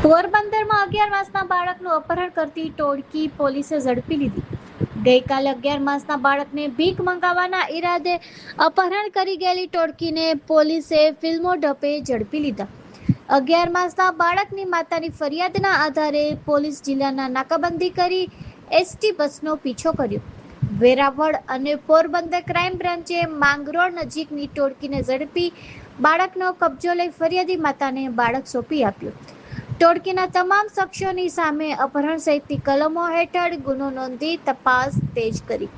પોરબંદરમાં 11 માસના બાળકનું અપહરણ કરતી ટોળકી પોલીસે ઝડપી લીધી. ગઈકાલે 11 માસના બાળકને ભીખ મંગાવવાના ઈરાદે અપહરણ કરી ગયેલી ટોળકીને પોલીસે ફિલ્મો ઢબે ઝડપી લીધા. 11 માસના બાળકની માતાની ફરિયાદના આધારે પોલીસ જિલ્લાના નાકાબંધી કરી એસટી બસનો પીછો કર્યો. વેરાવળ અને પોરબંદર ક્રાઇમ બ્રાન્ચે માંગરોળ નજીકની ટોળકીને ઝડપી બાળકનો કબજો લઈ ફરિયાદી માતાને બાળક સોંપી આપ્યું. ટોળકીના તમામ શખ્સોની સામે અપહરણ સહિતની કલમો હેઠળ ગુનો નોંધી તપાસ તેજ કરી.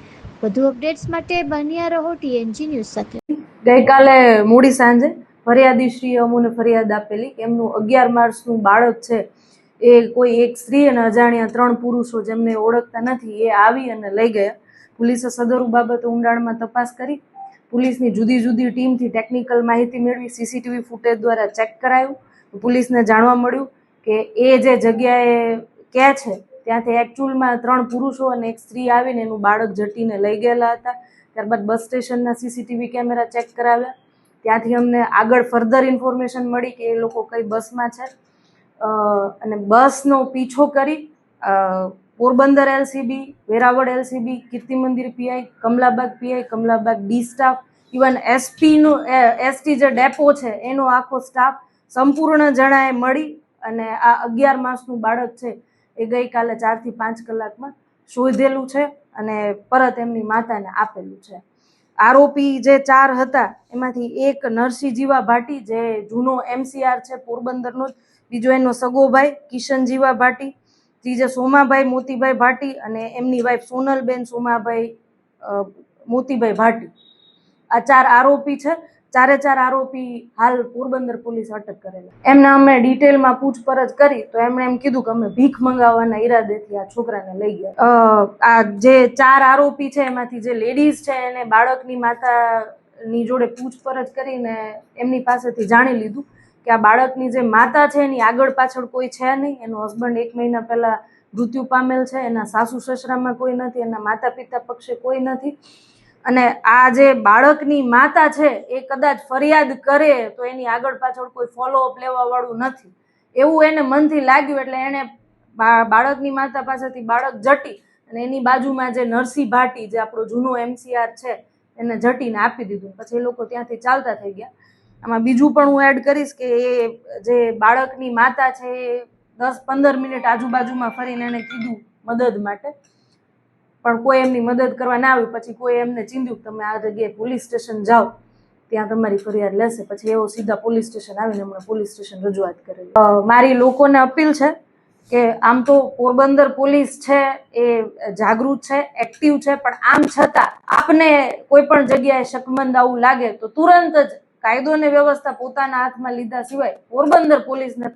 વધુ અપડેટ્સ માટે બન્યા રહો TNG ન્યૂઝ સાથે. ગઈકાલે મોડી સાંજે ફરિયાદીશ્રીએ અમને ફરિયાદ આપેલી કે એમનું 11 માસનું બાળક છે એ કોઈ એક સ્ત્રી અને અજાણ્યા 3 પુરુષો જેમને ઓળખતા નથી એ આવી અને લઈ ગયા. પોલીસે સદરુ બાબતે ઊંડાણમાં તપાસ કરી. પોલીસની જુદી જુદી ટીમથી ટેકનિકલ માહિતી મેળવી CCTV ફૂટેજ દ્વારા ચેક કરાયું. પોલીસને જાણવા મળ્યું કે એ જે જગ્યાએ કહે છે ત્યાંથી એકચ્યુઅલમાં 3 પુરુષો અને એક સ્ત્રી આવીને એનું બાળક ઝટીને લઈ ગયેલા હતા. ત્યારબાદ બસ સ્ટેશનના CCTV કેમેરા ચેક કરાવ્યા. ત્યાંથી અમને આગળ ફર્ધર ઇન્ફોર્મેશન મળી કે એ લોકો કઈ બસમાં છે અને બસનો પીછો કરી Porbandar LCB, Veraval LCB, Kirti Mandir PI, Kamlabagh PI, Kamlabagh D staff, even ST જે ડેપો છે એનો આખો સ્ટાફ સંપૂર્ણ જણાએ મળી અને આ 11 માસનું બાળક છે એ ગઈકાલે 4 થી 5 કલાકમાં શોધેલું છે અને પરત એમની માતાને આપેલું છે. આરોપી જે 4 હતા એમાંથી એક નરસિંહ જીવા ભાટી જે જૂનો MCR છે પોરબંદરનો, બીજો એનો સગો ભાઈ કિશન જીવા ભાટી, ત્રીજો સોમાભાઈ મોતીભાઈ ભાટી અને એમની વાઈફ સોનલબેન સોમાભાઈ મોતીભાઈ ભાટી. આ 4 આરોપી છે. 4 આરોપી હાલ પોરબંદર પોલીસ અટક કરેલા. એમને અમે ડિટેલમાં પૂછપરછ કરી તો એમણે એમ કીધું કે અમે ભીખ મંગાવવાના ઈરાદેથી આ છોકરાને લઈ ગયા. આ જે 4 આરોપી છે એમાંથી જે લેડીઝ છે એને બાળકની માતાની જોડે પૂછપરછ કરીને એમની પાસેથી જાણી લીધું કે આ બાળકની જે માતા છે એની આગળ પાછળ કોઈ છે નહીં. એનો હસબન્ડ 1 મહિના પહેલા મૃત્યુ પામેલ છે. એના સાસુ સસરામાં કોઈ નથી. એના માતા પિતા પક્ષે કોઈ નથી. અને આ જે બાળકની માતા છે એ કદાચ ફરિયાદ કરે તો એની આગળ પાછળ કોઈ ફોલોઅપ લેવા વાળું નથી એવું એને મનથી લાગ્યું. એટલે એને બાળકની માતા પાસેથી બાળક જટી અને એની બાજુમાં જે નરસિંહ ભાટી જે આપણો જૂનો MCR છે એને જટીને આપી દીધું. પછી એ લોકો ત્યાંથી ચાલતા થઈ ગયા. આમાં બીજું પણ હું એડ કરીશ કે એ જે બાળકની માતા છે એ 10-15 મિનિટ આજુબાજુમાં ફરીને એને કીધું મદદ માટે, પણ કોઈ એમની મદદ કરવા ના આવ્યું. પછી કોઈ એમને ચીંધ્યું તમે આ જગ્યાએ પોલીસ સ્ટેશન જાઓ, ત્યાં તમારી ફરિયાદ લેશે. પછી એવો સીધા પોલીસ સ્ટેશન આવીને હમણાં પોલીસ સ્ટેશન રજૂઆત કરેલી. મારી લોકોને અપીલ છે કે આમ તો પોરબંદર પોલીસ છે એ જાગૃત છે, એક્ટિવ છે, પણ આમ છતાં આપને કોઈ પણ જગ્યાએ શકમંદ આવું લાગે તો તુરંત જ કાયદો ને વ્યવસ્થા પોતાના હાથમાં લીધા સિવાય પોરબંદર પોલીસને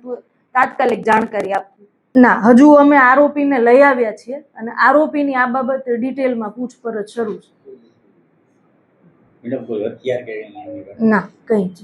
તાત્કાલિક જાણકારી આપવી. ના, હજુ અમે આરોપીને લઈ આવ્યા છીએ અને આરોપીની આ બાબતે ડિટેલમાં પૂછપરછ શરૂ છે. ના, કઈ જ